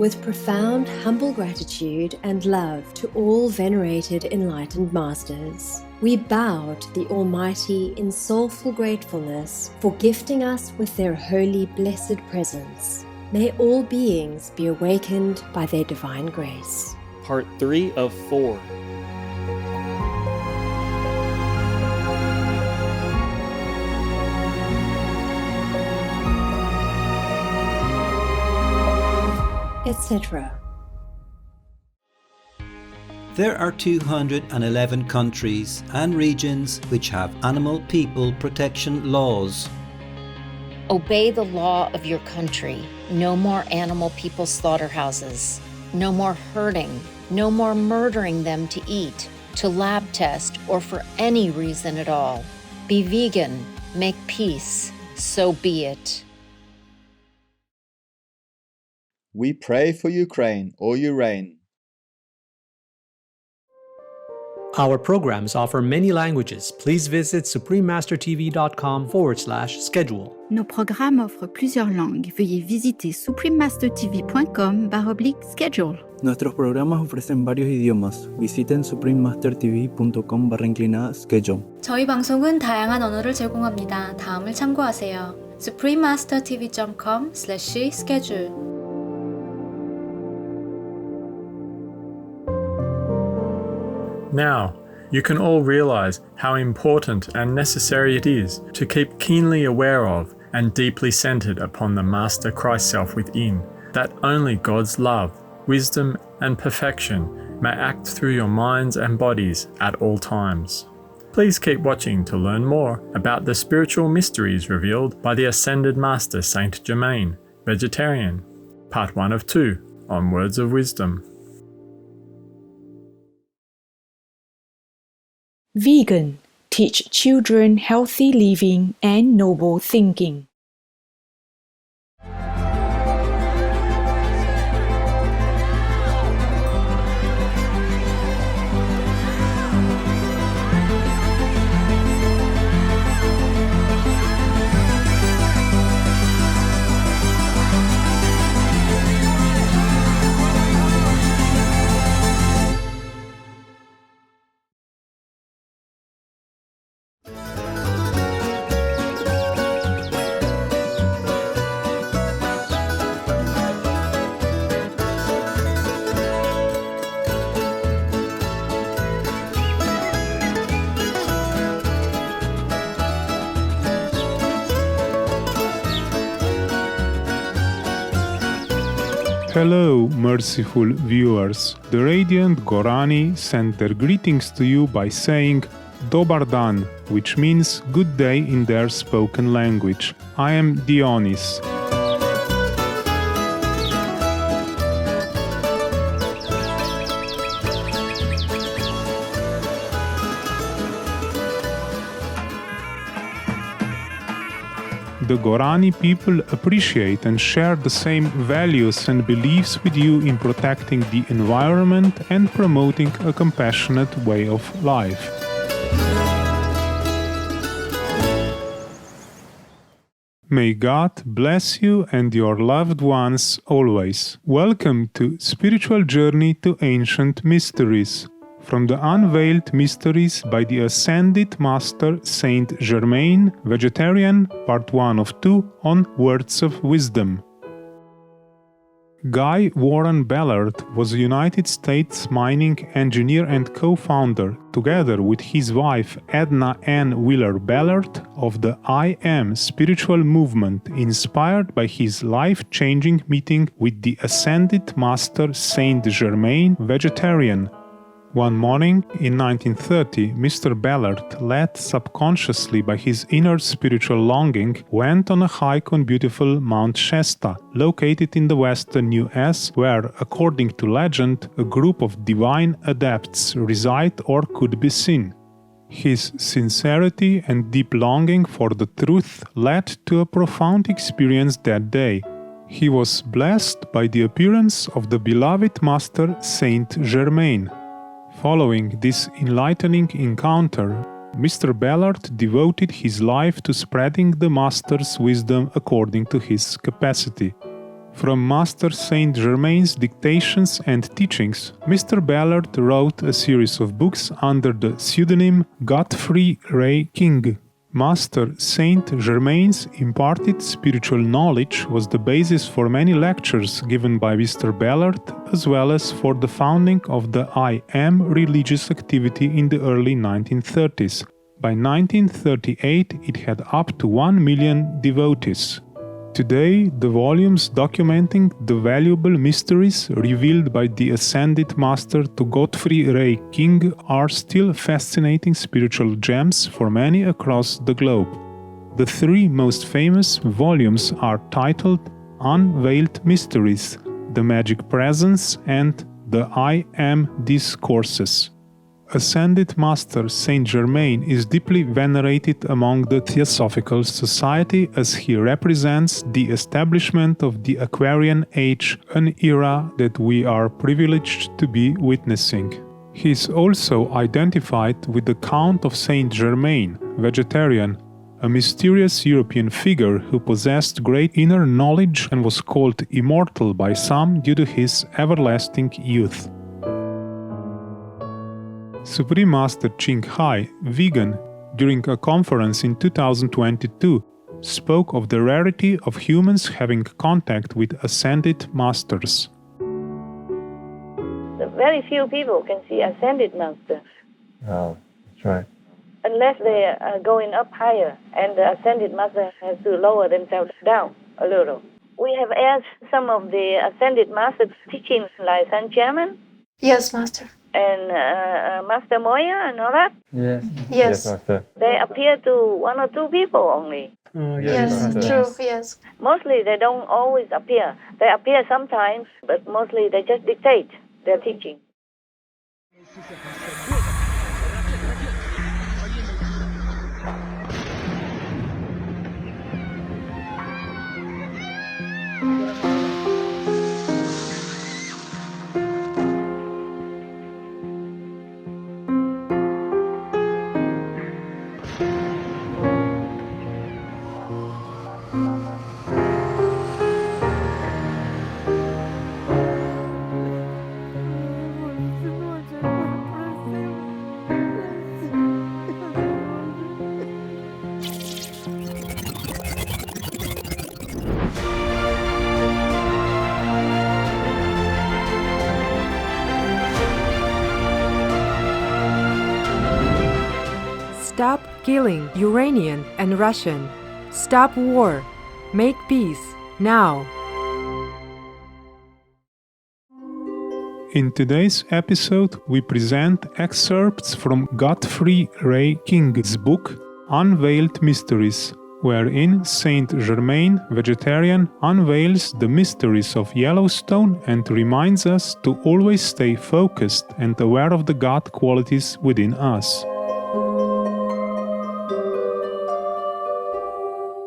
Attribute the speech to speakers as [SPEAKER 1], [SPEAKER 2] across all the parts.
[SPEAKER 1] With profound, humble gratitude and love to all venerated enlightened masters, we bow to the Almighty in soulful gratefulness for gifting us with their holy, blessed presence. May all beings be awakened by their divine grace.
[SPEAKER 2] Part 3 of 4.
[SPEAKER 1] Etc.
[SPEAKER 3] There are 211 countries and regions which have animal people protection laws.
[SPEAKER 4] Obey the law of your country. No more animal people slaughterhouses. No more hurting. No more murdering them to eat, to lab test, or for any reason at all. Be vegan. Make peace. So be it.
[SPEAKER 5] We pray for Ukraine or Urain.
[SPEAKER 6] Our programs offer many languages. Please visit suprememastertv.com/schedule.
[SPEAKER 7] Nos programmes offrent plusieurs langues. Veuillez visiter suprememastertv.com/schedule.
[SPEAKER 8] Nuestros programas ofrecen varios idiomas. Visiten suprememastertv.com/schedule.
[SPEAKER 9] 저희 방송은 다양한 언어를 제공합니다. 다음을 참고하세요. suprememastertv.com/schedule.
[SPEAKER 10] Now, you can all realize how important and necessary it is to keep keenly aware of and deeply centered upon the Master Christ Self within, that only God's love, wisdom, and perfection may act through your minds and bodies at all times. Please keep watching to learn more about the spiritual mysteries revealed by the Ascended Master Saint Germain, Vegetarian, Part 1 of 2 on Words of Wisdom.
[SPEAKER 11] Vegan. Teach children healthy living and noble thinking.
[SPEAKER 12] Hello, merciful viewers. The radiant Gorani send their greetings to you by saying Dobar dan, which means good day in their spoken language. I am Dionys. The Gorani people appreciate and share the same values and beliefs with you in protecting the environment and promoting a compassionate way of life. May God bless you and your loved ones always. Welcome to Spiritual Journey to Ancient Mysteries. From the Unveiled Mysteries by the Ascended Master Saint Germain, Vegetarian, Part 1 of 2 on Words of Wisdom. Guy Warren Ballard was a United States mining engineer and co-founder, together with his wife Edna Ann Wheeler Ballard, of the I Am spiritual movement, inspired by his life-changing meeting with the Ascended Master Saint Germain, Vegetarian. One morning in 1930, Mr. Ballard, led subconsciously by his inner spiritual longing, went on a hike on beautiful Mount Shasta, located in the western US, where, according to legend, a group of divine adepts reside or could be seen. His sincerity and deep longing for the truth led to a profound experience that day. He was blessed by the appearance of the beloved Master Saint Germain. Following this enlightening encounter, Mr. Ballard devoted his life to spreading the Master's wisdom according to his capacity. From Master Saint Germain's dictations and teachings, Mr. Ballard wrote a series of books under the pseudonym Godfrey Ray King. Master Saint Germain's imparted spiritual knowledge was the basis for many lectures given by Mr. Ballard, as well as for the founding of the I Am religious activity in the early 1930s. By 1938, it had up to 1 million devotees. Today, the volumes documenting the valuable mysteries revealed by the Ascended Master to Godfrey Ray King are still fascinating spiritual gems for many across the globe. The three most famous volumes are titled Unveiled Mysteries, The Magic Presence, and The I Am Discourses. Ascended Master Saint Germain is deeply venerated among the Theosophical Society as he represents the establishment of the Aquarian Age, an era that we are privileged to be witnessing. He is also identified with the Count of Saint Germain, vegetarian, a mysterious European figure who possessed great inner knowledge and was called immortal by some due to his everlasting youth. Supreme Master Ching Hai, vegan, during a conference in 2022, spoke of the rarity of humans having contact with ascended masters.
[SPEAKER 13] Very few people can see ascended master.
[SPEAKER 14] Oh, that's right.
[SPEAKER 13] Unless they are going up higher, and the ascended master has to lower themselves down a little. We have asked some of the ascended masters teaching, like Saint Germain.
[SPEAKER 15] Yes, Master.
[SPEAKER 13] And Master Moya and all that.
[SPEAKER 14] Yes.
[SPEAKER 15] Yes.
[SPEAKER 14] Master.
[SPEAKER 13] They appear to one or two people only.
[SPEAKER 15] Yes, true, yes.
[SPEAKER 13] Mostly they don't always appear. They appear sometimes, but mostly they just dictate their teaching.
[SPEAKER 16] Stop killing Ukrainian and Russian. Stop war. Make peace now.
[SPEAKER 12] In today's episode, we present excerpts from Godfrey Ray King's book Unveiled Mysteries, wherein Saint Germain, vegetarian, unveils the mysteries of Yellowstone and reminds us to always stay focused and aware of the God qualities within us.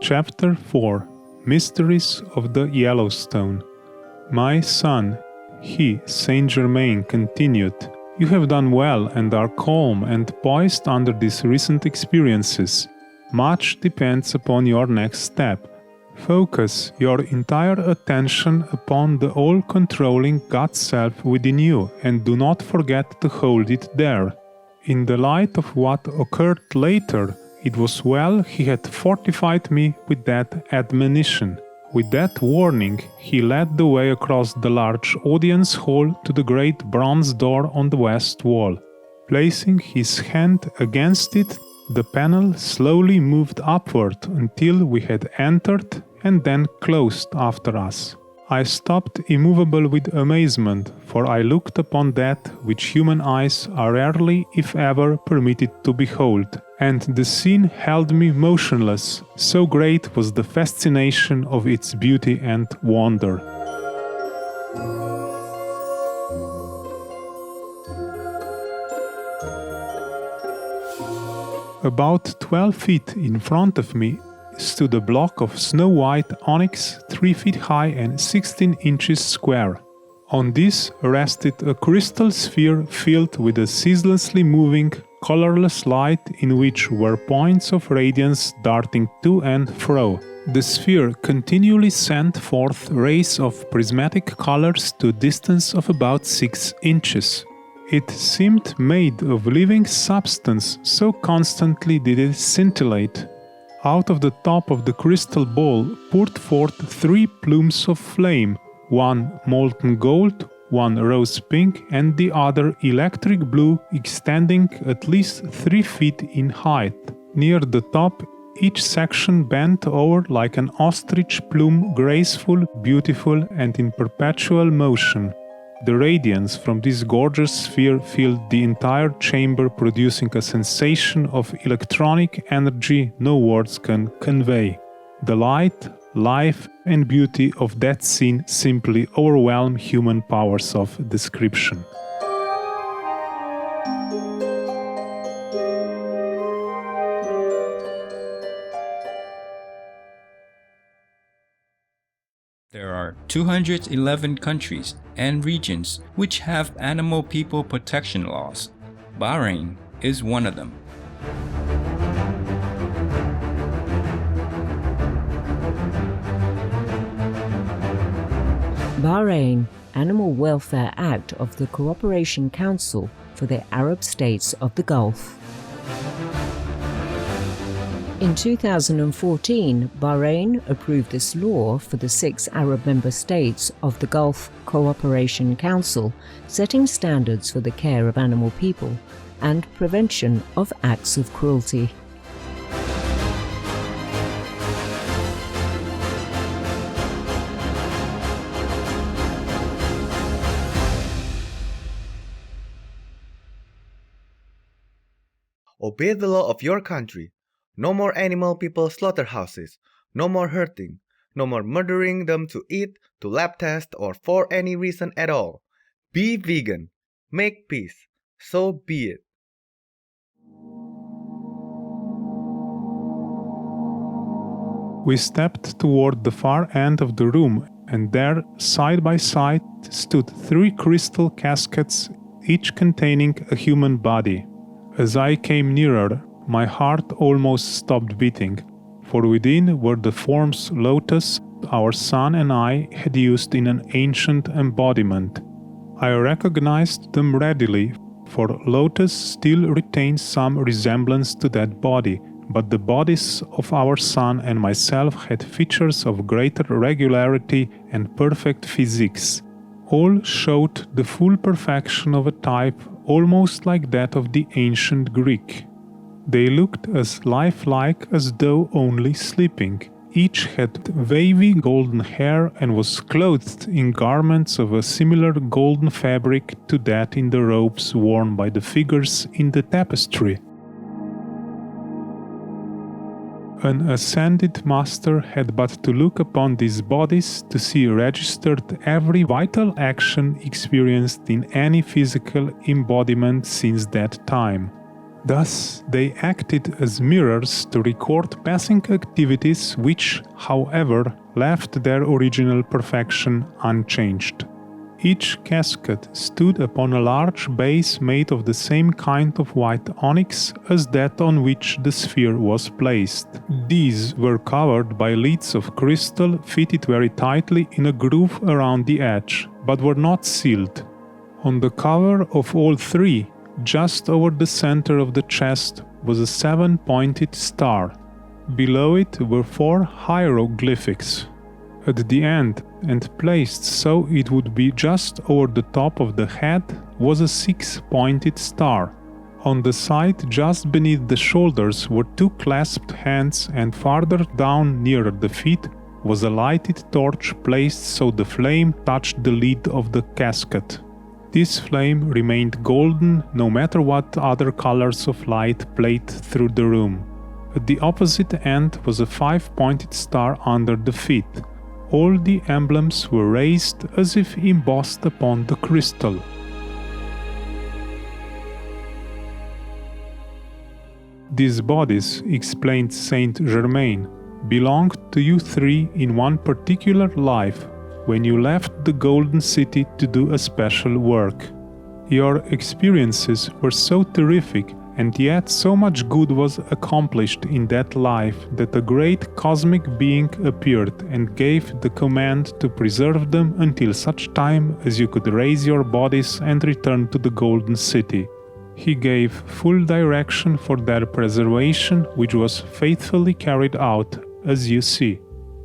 [SPEAKER 12] Chapter 4 Mysteries of the Yellowstone. My son, he, Saint Germain, continued, you have done well and are calm and poised under these recent experiences. Much depends upon your next step. Focus your entire attention upon the all-controlling God Self within you and do not forget to hold it there. In the light of what occurred later, it was well he had fortified me with that admonition. With that warning, he led the way across the large audience hall to the great bronze door on the west wall. Placing his hand against it, the panel slowly moved upward until we had entered and then closed after us. I stopped immovable with amazement, for I looked upon that which human eyes are rarely, if ever, permitted to behold, and the scene held me motionless, so great was the fascination of its beauty and wonder. About 12 feet in front of me stood a block of snow-white onyx 3 feet high and 16 inches square. On this rested a crystal sphere filled with a ceaselessly moving, colorless light in which were points of radiance darting to and fro. The sphere continually sent forth rays of prismatic colors to a distance of about 6 inches. It seemed made of living substance, so constantly did it scintillate. Out of the top of the crystal ball poured forth 3 plumes of flame, one molten gold, one rose pink, and the other electric blue, extending at least 3 feet in height. Near the top, each section bent over like an ostrich plume, graceful, beautiful, and in perpetual motion. The radiance from this gorgeous sphere filled the entire chamber, producing a sensation of electronic energy no words can convey. The light, life, and beauty of that scene simply overwhelm human powers of description.
[SPEAKER 17] There are 211 countries and regions which have animal people protection laws. Bahrain is one of them.
[SPEAKER 18] Bahrain Animal Welfare Act of the Cooperation Council for the Arab States of the Gulf. In 2014, Bahrain approved this law for the 6 Arab member states of the Gulf Cooperation Council, setting standards for the care of animal people and prevention of acts of cruelty.
[SPEAKER 19] Obey the law of your country. No more animal people slaughterhouses. No more hurting. No more murdering them to eat, to lab test, or for any reason at all. Be vegan. Make peace. So be it.
[SPEAKER 12] We stepped toward the far end of the room, and there, side by side, stood 3 crystal caskets, each containing a human body. As I came nearer, my heart almost stopped beating, for within were the forms Lotus, our son, and I had used in an ancient embodiment. I recognized them readily, for Lotus still retains some resemblance to that body, but the bodies of our son and myself had features of greater regularity and perfect physiques. All showed the full perfection of a type almost like that of the ancient Greek. They looked as lifelike as though only sleeping. Each had wavy golden hair and was clothed in garments of a similar golden fabric to that in the robes worn by the figures in the tapestry. An ascended master had but to look upon these bodies to see registered every vital action experienced in any physical embodiment since that time. Thus, they acted as mirrors to record passing activities which, however, left their original perfection unchanged. Each casket stood upon a large base made of the same kind of white onyx as that on which the sphere was placed. These were covered by leads of crystal fitted very tightly in a groove around the edge, but were not sealed. On the cover of all 3, just over the center of the chest, was a 7-pointed star. Below it were 4 hieroglyphics. At the end, and placed so it would be just over the top of the head, was a 6-pointed star. On the side just beneath the shoulders were 2 clasped hands, and farther down nearer the feet was a lighted torch placed so the flame touched the lid of the casket. This flame remained golden no matter what other colors of light played through the room. At the opposite end was a 5-pointed star under the feet. All the emblems were raised as if embossed upon the crystal. These bodies, explained Saint Germain, belonged to you 3 in one particular life, when you left the Golden City to do a special work. Your experiences were so terrific And yet so much good was accomplished in that life that a great cosmic being appeared and gave the command to preserve them until such time as you could raise your bodies and return to the Golden City. He gave full direction for their preservation, which was faithfully carried out, as you see.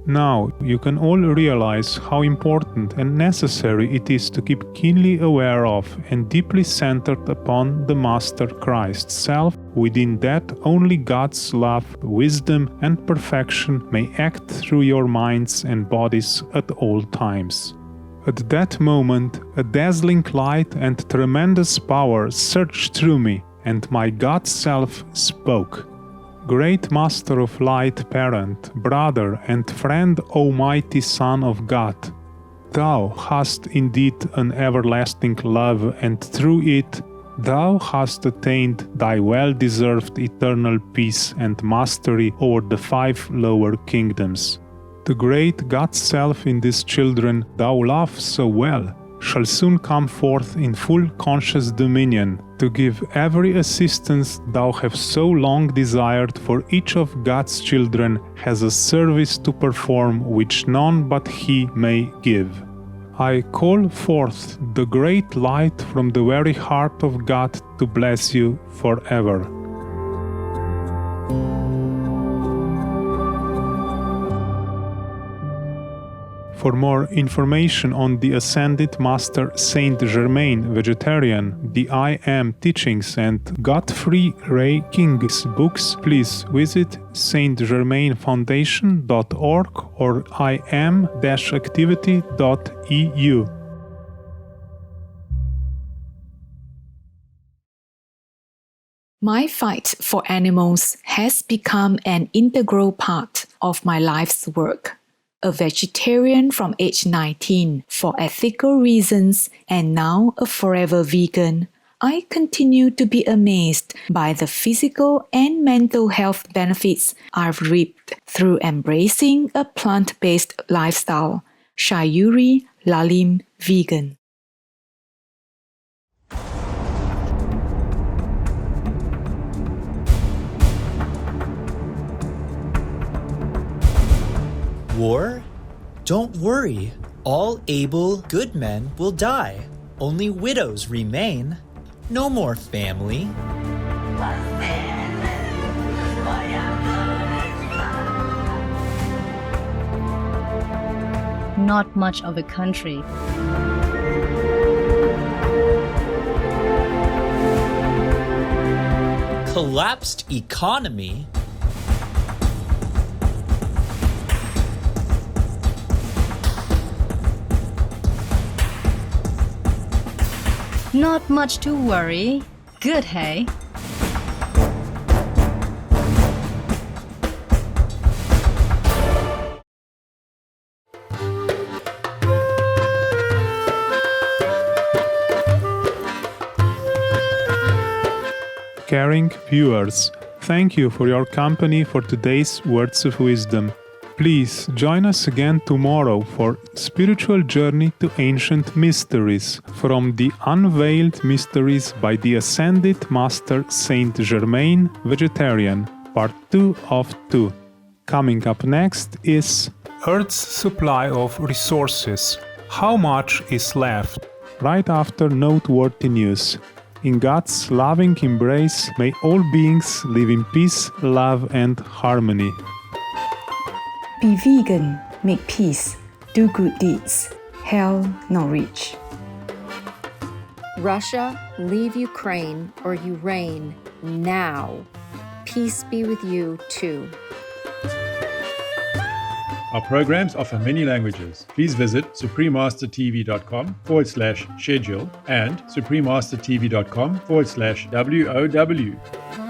[SPEAKER 12] Now you can all realize how important and necessary it is to keep keenly aware of and deeply centered upon the Master Christ's self. Within that only God's love, wisdom, and perfection may act through your minds and bodies at all times. At that moment, a dazzling light and tremendous power surged through me, and my God's self spoke. Great Master of Light, Parent, Brother, and Friend, Almighty Son of God, Thou hast indeed an everlasting love, and through it Thou hast attained Thy well-deserved eternal peace and mastery over the 5 lower kingdoms. The great God's self in these children Thou love so well shall soon come forth in full conscious dominion to give every assistance Thou have so long desired, for each of God's children has a service to perform which none but He may give. I call forth the great light from the very heart of God to bless you forever. For more information on the Ascended Master Saint Germain Vegetarian, the I Am teachings, and Godfrey Ray King's books, please visit stgermainfoundation.org or im-activity.eu.
[SPEAKER 11] My fight for animals has become an integral part of my life's work. A vegetarian from age 19 for ethical reasons and now a forever vegan, I continue to be amazed by the physical and mental health benefits I've reaped through embracing a plant-based lifestyle. Shayuri Lalim Vegan.
[SPEAKER 20] War? Don't worry. All able, good men will die. Only widows remain. No more family.
[SPEAKER 21] Not much of a country.
[SPEAKER 20] Collapsed economy.
[SPEAKER 21] Not much to worry. Good, hey?
[SPEAKER 12] Caring viewers, thank you for your company for today's Words of Wisdom. Please join us again tomorrow for Spiritual Journey to Ancient Mysteries from the Unveiled Mysteries by the Ascended Master Saint Germain Vegetarian, Part 2 of 2. Coming up next is Earth's Supply of Resources. How much is left? Right after noteworthy news. In God's loving embrace, may all beings live in peace, love, and harmony.
[SPEAKER 11] Be vegan, make peace, do good deeds. Hell nor rich.
[SPEAKER 4] Russia, leave Ukraine or you reign now. Peace be with you too.
[SPEAKER 22] Our programs offer many languages. Please visit suprememastertv.com/schedule and suprememastertv.com/WOW.